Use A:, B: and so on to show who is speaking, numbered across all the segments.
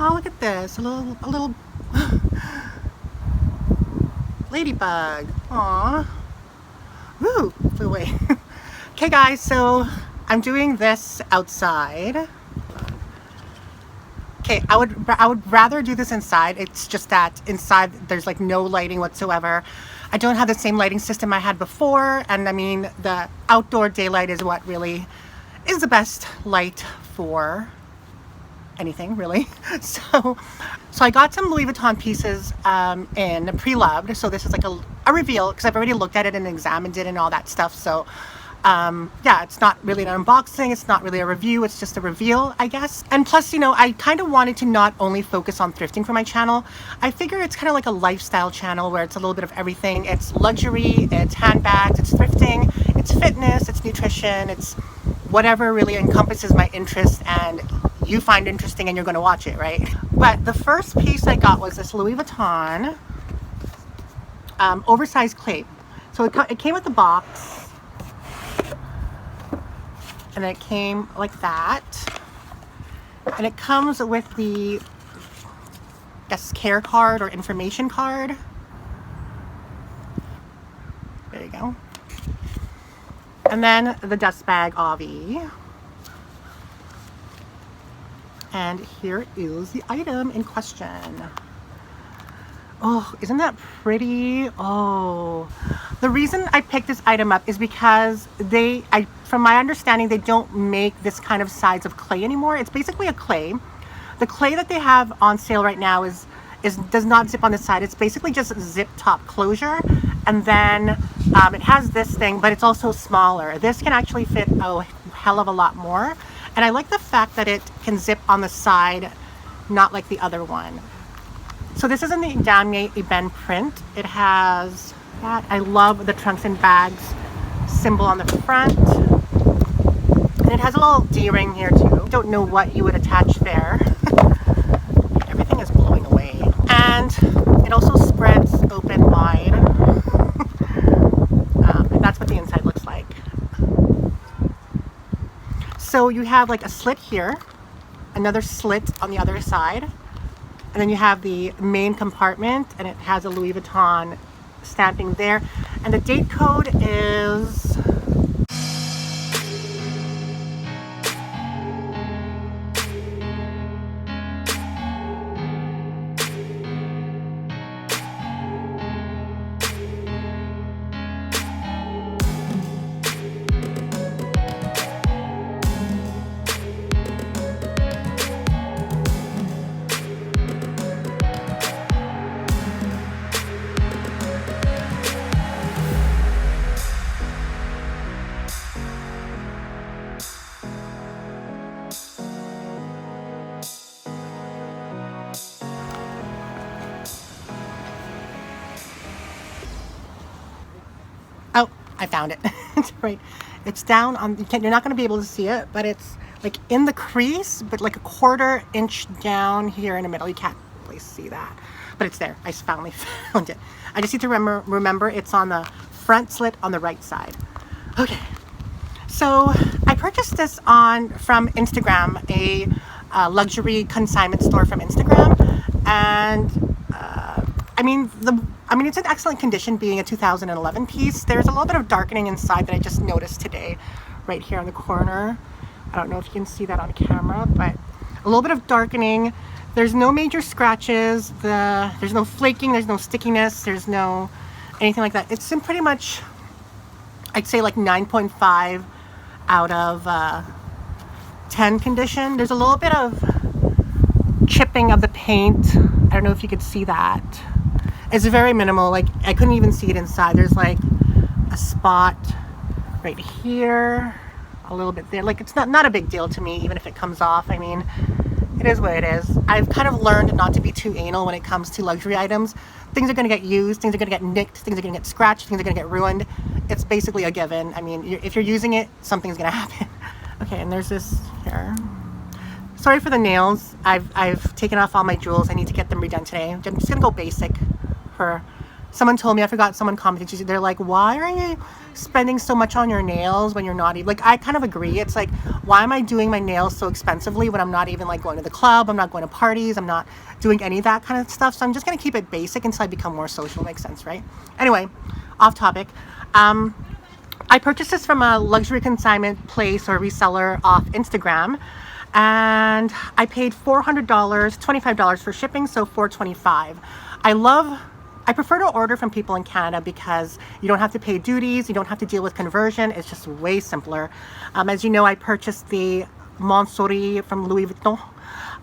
A: Oh, look at this, a little ladybug. Aww. Woo, flew away. Okay guys, so I'm doing this outside. Okay, I would rather do this inside. It's just that inside there's like no lighting whatsoever. I don't have the same lighting system I had before, and I mean the outdoor daylight is what really is the best light for anything really. So I got some Louis Vuitton pieces in pre-loved. So this is like a reveal because I've already looked at it and examined it and all that stuff. So yeah, it's not really an unboxing, it's not really a review, it's just a reveal, I guess. And plus, you know, I kind of wanted to not only focus on thrifting for my channel. I figure it's kind of like a lifestyle channel where it's a little bit of everything. It's luxury, it's handbags, it's thrifting, it's fitness, it's nutrition, it's whatever really encompasses my interest and you find interesting and you're going to watch it, right? But the first piece I got was this Louis Vuitton oversized Cles. So it came with the box. And it came like that, and it comes with the, I guess, care card or information card. There you go. And then the dust bag, Avi. And here is the item in question. Oh, isn't that pretty? Oh, the reason I picked this item up is because from my understanding, they don't make this kind of size of clay anymore. It's basically a clay. The clay that they have on sale right now does not zip on the side. It's basically just zip top closure. And then it has this thing, but it's also smaller. This can actually fit a hell of a lot more. And I like the fact that it can zip on the side, not like the other one. So this is in the Damier Ebene print. It has that. I love the trunks and bags symbol on the front. And it has a little D-ring here too. Don't know what you would attach there. Everything is blowing away. And it also spreads open wide. And that's what the inside looks like. So you have like a slit here, another slit on the other side. And then you have the main compartment, and it has a Louis Vuitton stamping there. And the date code is... Oh, I found it. It's right. It's down on, you're not going to be able to see it, but it's like in the crease, but like a 1/4 inch down here in the middle. You can't really see that, but it's there. I finally found it. I just need to remember it's on the front slit on the right side. Okay. So I purchased this from Instagram, a luxury consignment store from Instagram, and I mean, it's in excellent condition, being a 2011 piece. There's a little bit of darkening inside that I just noticed today, right here in the corner. I don't know if you can see that on camera, but a little bit of darkening. There's no major scratches. There's no flaking. There's no stickiness. There's no anything like that. It's in pretty much, I'd say like 9.5 out of 10 condition. There's a little bit of chipping of the paint. I don't know if you could see that. It's very minimal. Like I couldn't even see it inside. There's like a spot right here, a little bit there. Like it's not a big deal to me, even if it comes off. I mean, it is what it is. I've kind of learned not to be too anal when it comes to luxury items. Things are going to get used, things are going to get nicked, things are going to get scratched, things are going to get ruined. It's basically a given. I mean, if you're using it, something's going to happen. Okay, and there's this here. Sorry for the nails. I've taken off all my jewels. I need to get them redone today. I'm just going to go basic for Someone told me, I forgot, someone commented, they're like, why are you spending so much on your nails when you're not even, like, I kind of agree. It's like, why am I doing my nails so expensively when I'm not even like going to the club, I'm not going to parties, I'm not doing any of that kind of stuff. So I'm just going to keep it basic until I become more social. Makes sense, right? Anyway, off topic. I purchased this from a luxury consignment place or reseller off Instagram, and I paid $400, $25 for shipping, so $425. I prefer to order from people in Canada because you don't have to pay duties, you don't have to deal with conversion. It's just way simpler. As you know, I purchased the Montsouris from Louis Vuitton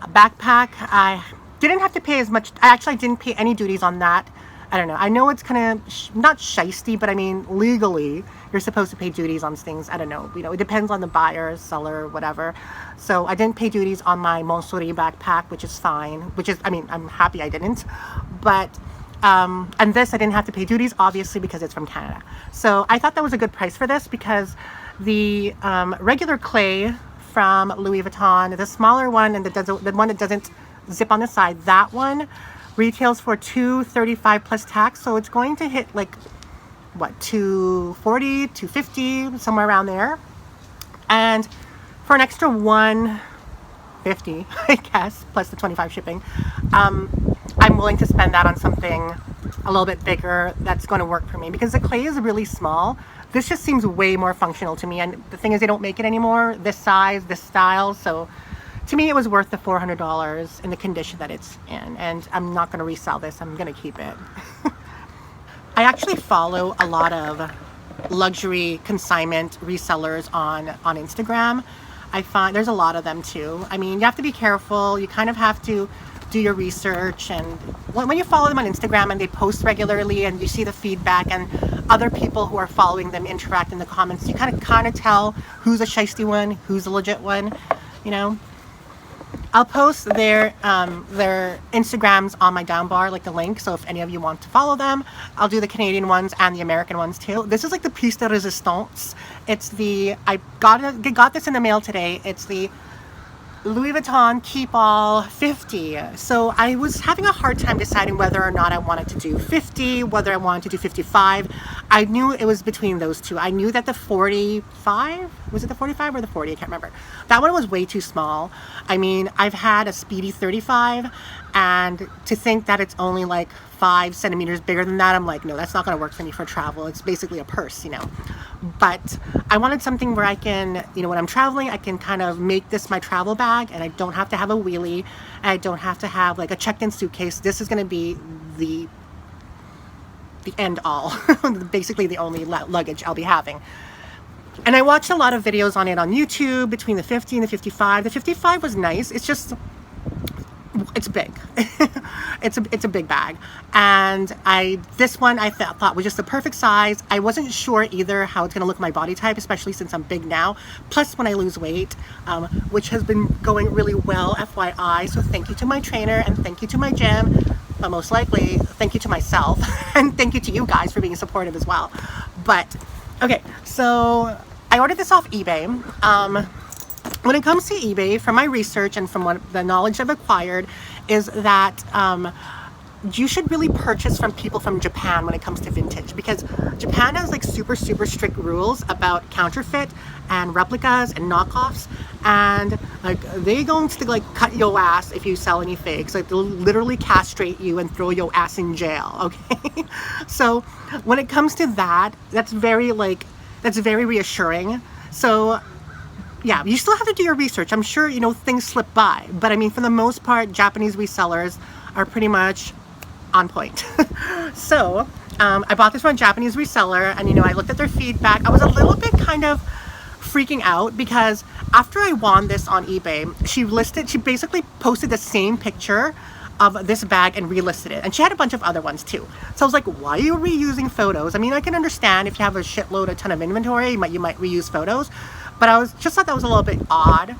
A: backpack. I didn't have to pay as much. I actually didn't pay any duties on that. I don't know. I know it's kind of not shisty, but I mean, legally, you're supposed to pay duties on things. I don't know. You know, it depends on the buyer, seller, whatever. So I didn't pay duties on my Montsouris backpack, which is fine. Which is, I mean, I'm happy I didn't. But, and this, I didn't have to pay duties, obviously, because it's from Canada. So I thought that was a good price for this because the regular clay from Louis Vuitton, the smaller one, and the one that doesn't zip on the side, that one retails for $235 plus tax, so it's going to hit like what, $240, $250, somewhere around there. And for an extra $150, I guess, plus the $25 shipping, I'm willing to spend that on something a little bit bigger that's going to work for me, because the clay is really small. This just seems way more functional to me, and the thing is, they don't make it anymore this size, this style. So to me, it was worth the $400 in the condition that it's in, and I'm not going to resell this. I'm going to keep it. I actually follow a lot of luxury consignment resellers on Instagram. I find there's a lot of them too. I mean, you have to be careful. You kind of have to do your research, and when you follow them on Instagram and they post regularly and you see the feedback and other people who are following them interact in the comments, you kind of tell who's a shiesty one, who's a legit one, you know. I'll post their Instagrams on my down bar, like the link, so if any of you want to follow them. I'll do the Canadian ones and the American ones too. This is like the piece de resistance. It's the, I got this in the mail today. It's the Louis Vuitton Keepall 50. So I was having a hard time deciding whether or not I wanted to do 50, whether I wanted to do 55. I knew it was between those two. I knew that the 45, was it the 45 or the 40? I can't remember. That one was way too small. I mean, I've had a Speedy 35, and to think that it's only like 5 centimeters bigger than that, I'm like, no, that's not going to work for me for travel. It's basically a purse, you know. But I wanted something where I can, you know, when I'm traveling, I can kind of make this my travel bag, and I don't have to have a wheelie, and I don't have to have like a checked-in suitcase. This is going to be the end all, basically the only luggage I'll be having. And I watched a lot of videos on it on YouTube between the 50 and the 55. The 55 was nice. It's just, it's big. it's a big bag, and this one I thought was just the perfect size. I wasn't sure either how it's going to look my body type, especially since I'm big now, plus when I lose weight, which has been going really well, FYI. So thank you to my trainer, and thank you to my gym, but most likely thank you to myself, and thank you to you guys for being supportive as well. But okay, so I ordered this off eBay. When it comes to eBay, from my research and from what the knowledge I've acquired, is that you should really purchase from people from Japan when it comes to vintage, because Japan has like super strict rules about counterfeit and replicas and knockoffs, and like they going to like cut your ass if you sell any fakes. Like they'll literally castrate you and throw your ass in jail. Okay. So when it comes to that, that's very reassuring. So yeah, you still have to do your research. I'm sure, you know, things slip by, but I mean, for the most part, Japanese resellers are pretty much on point. So I bought this from a Japanese reseller, and you know, I looked at their feedback. I was a little bit kind of freaking out because after I won this on eBay, she basically posted the same picture of this bag and relisted it, and she had a bunch of other ones too. So I was like, why are you reusing photos? I mean, I can understand if you have a ton of inventory, you might reuse photos, but I just thought that was a little bit odd.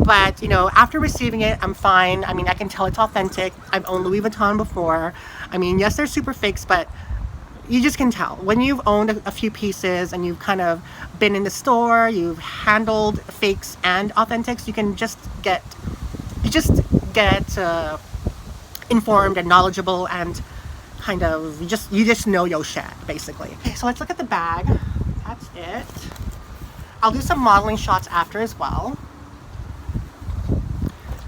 A: But you know, after receiving it, I'm fine. I mean, I can tell it's authentic. I've owned Louis Vuitton before. I mean, yes, they're super fakes, but you just can tell when you've owned a few pieces and you've kind of been in the store, you've handled fakes and authentics, you just get informed and knowledgeable and kind of, you just know your shit, basically. Okay, so let's look at the bag. That's it. I'll do some modeling shots after as well.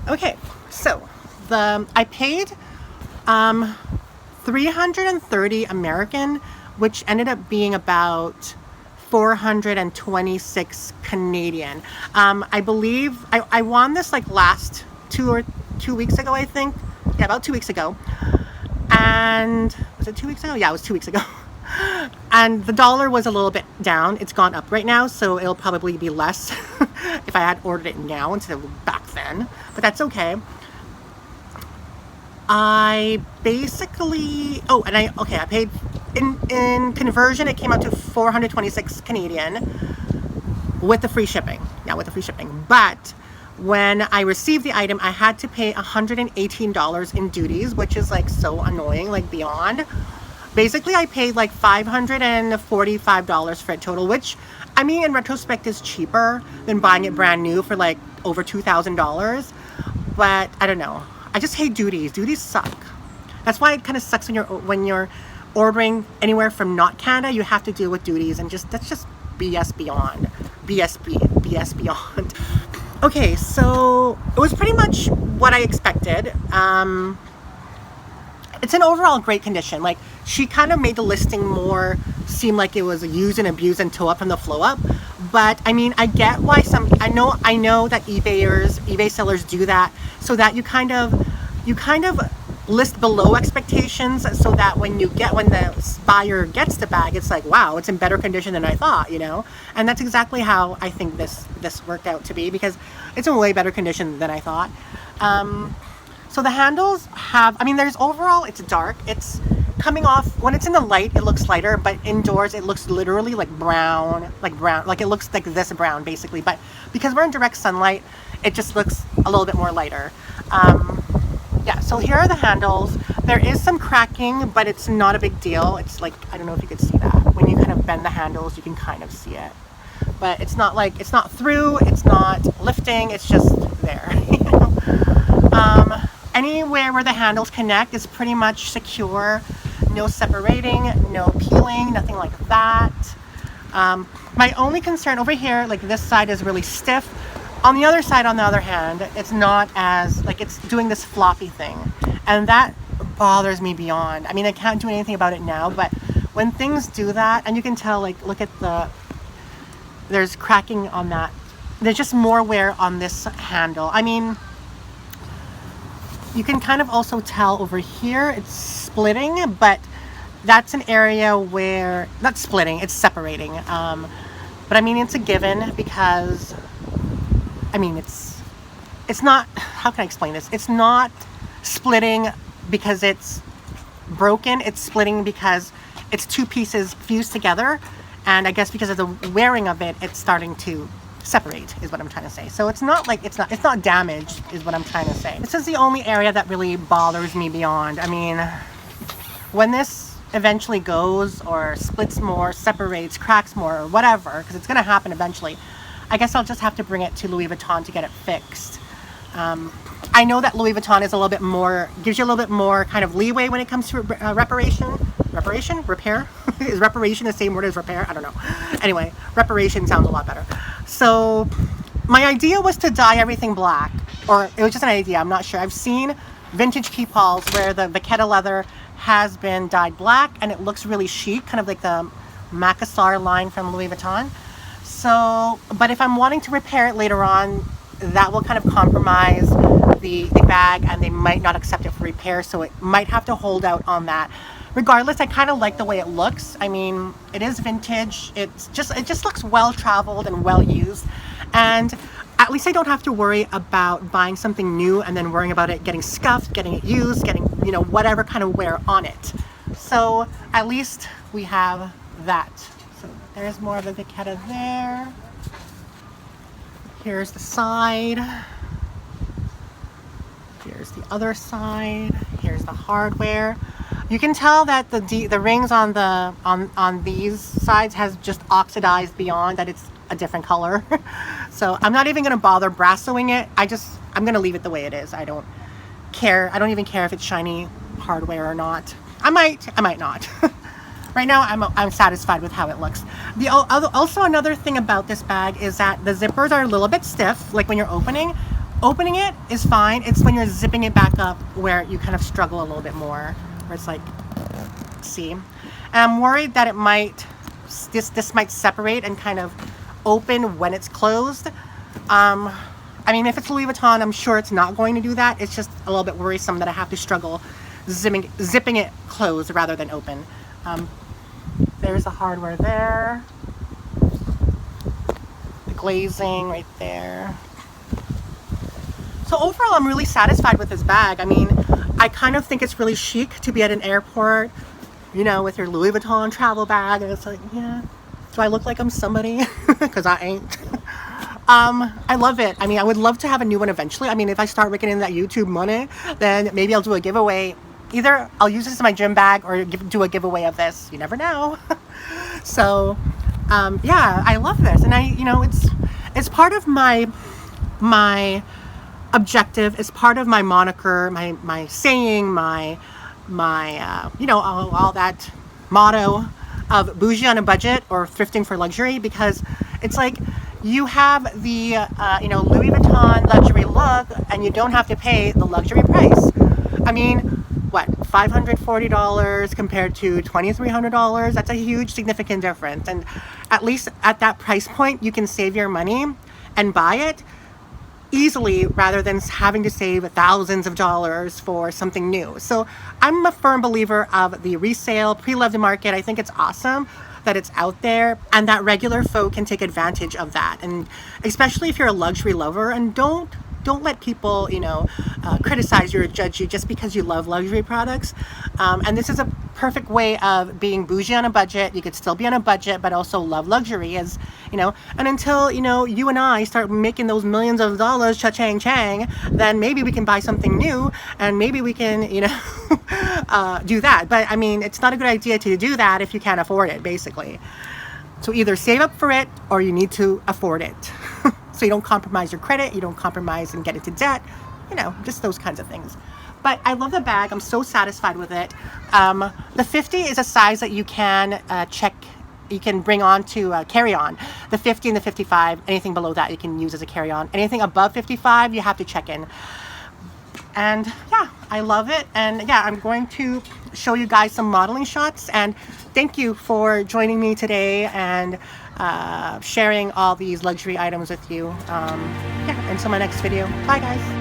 A: Okay, so I paid 330 American, which ended up being about 426 Canadian. I believe I won this like last 2 weeks ago, I think. Yeah, about 2 weeks ago. And was it 2 weeks ago? Yeah, it was 2 weeks ago. And the dollar was a little bit down. It's gone up right now, so it'll probably be less if I had ordered it now instead of back then. But that's okay. I basically, I paid, in conversion, it came out to 426 Canadian with the free shipping. Yeah, with the free shipping. But when I received the item, I had to pay $118 in duties, which is like so annoying, like beyond. Basically, I paid like $545 for it total, which, I mean, in retrospect is cheaper than buying it brand new for like over $2,000. But I don't know. I just hate duties. Duties suck. That's why it kind of sucks when you're ordering anywhere from not Canada. You have to deal with duties, and that's just BS beyond. BS beyond. Okay, so it was pretty much what I expected. It's in overall great condition. Like, she kind of made the listing more seem like it was used and abused and toe up from the flow up. But I mean, I get why I know that eBay sellers do that, so that you kind of list below expectations, so that when the buyer gets the bag, it's like, wow, it's in better condition than I thought, you know? And that's exactly how I think this worked out to be, because it's in way better condition than I thought. So the handles there's overall, it's dark. It's coming off, when it's in the light, it looks lighter, but indoors, it looks literally like brown, like it looks like this brown, basically. But because we're in direct sunlight, it just looks a little bit more lighter. Yeah, so here are the handles. There is some cracking, but it's not a big deal. It's like, I don't know if you could see that. When you kind of bend the handles, you can kind of see it. But it's not through, it's not lifting, it's just there. You know? Anywhere where the handles connect is pretty much secure. No separating, no peeling, nothing like that. My only concern over here, like this side is really stiff. On the other side, on the other hand, it's not as, like, it's doing this floppy thing. And that bothers me beyond. I mean, I can't do anything about it now, but when things do that, and you can tell, like, look at there's cracking on that. There's just more wear on this handle. I mean, you can kind of also tell over here it's splitting, but that's an area where, not splitting, it's separating. But I mean, it's a given, because I mean, it's not, how can I explain this? It's not splitting because it's broken. It's splitting because it's two pieces fused together. And I guess because of the wearing of it, it's starting to separate, is what I'm trying to say. So it's not like, it's not damaged, is what I'm trying to say. This is the only area that really bothers me beyond. I mean, when this eventually goes or splits more, separates, cracks more, or whatever, because it's going to happen eventually, I guess I'll just have to bring it to Louis Vuitton to get it fixed. I know that Louis Vuitton is a little bit more, gives you a little bit more kind of leeway when it comes to reparation? Repair? Is reparation the same word as repair? I don't know. Anyway, reparation sounds a lot better. So my idea was to dye everything black, or it was just an idea, I'm not sure. I've seen vintage Keepalls where the Vachetta leather has been dyed black and it looks really chic, kind of like the Macassar line from Louis Vuitton. So, but if I'm wanting to repair it later on, that will kind of compromise the bag, and they might not accept it for repair, so it might have to hold out on that. Regardless, I kind of like the way it looks. I mean, it is vintage. It just looks well traveled and well used, and at least I don't have to worry about buying something new and then worrying about it getting scuffed, getting it used, getting, you know, whatever kind of wear on it. So at least we have that. So there's more of the Vachetta there. Here's the side. Here's the other side. Here's the hardware. You can tell that the rings on these sides has just oxidized beyond, that it's a different color. So I'm not even going to bother brassoing it. I'm going to leave it the way it is. I don't care. I don't even care if it's shiny hardware or not. I might not. Right now, I'm satisfied with how it looks. Also another thing about this bag is that the zippers are a little bit stiff. Like when you're opening it is fine. It's when you're zipping it back up where you kind of struggle a little bit more. Where it's like, see, and I'm worried that it might this might separate and kind of open when it's closed. I mean, if it's Louis Vuitton, I'm sure it's not going to do that. It's just a little bit worrisome that I have to struggle zipping it closed rather than open. There's the hardware there. The glazing right there. So overall, I'm really satisfied with this bag. I mean, I kind of think it's really chic to be at an airport, you know, with your Louis Vuitton travel bag. And it's like, yeah, do I look like I'm somebody? Because I ain't. I love it. I mean, I would love to have a new one eventually. I mean, if I start making in that YouTube money, then maybe I'll do a giveaway. Either I'll use this as my gym bag or do a giveaway of this. You never know. So, yeah, I love this. And you know, it's part of my objective. It's part of my moniker, my saying, my you know, all that motto of bougie on a budget or thrifting for luxury, because it's like you have the, you know, Louis Vuitton luxury look and you don't have to pay the luxury price. I mean, what, $540 compared to $2,300? That's a huge significant difference. And at least at that price point, you can save your money and buy it easily rather than having to save thousands of dollars for something new. So I'm a firm believer of the resale, pre-loved market. I think it's awesome that it's out there and that regular folk can take advantage of that. And especially if you're a luxury lover, and don't let people, you know, criticize you or judge you just because you love luxury products. And this is a perfect way of being bougie on a budget. You could still be on a budget, but also love luxury, as you know. And until, you know, you and I start making those millions of dollars, cha-chang chang, then maybe we can buy something new, and maybe we can, you know, do that. But I mean, it's not a good idea to do that if you can't afford it, basically. So either save up for it or you need to afford it. So you don't compromise your credit, you don't compromise and get into debt, you know, just those kinds of things. But I love the bag. I'm so satisfied with it. The 50 is a size that you can you can bring on to carry on. The 50 and the 55, anything below that you can use as a carry on. Anything above 55, you have to check in. And yeah, I love it. And yeah, I'm going to show you guys some modeling shots. And thank you for joining me today and sharing all these luxury items with you. Yeah, until my next video. Bye guys.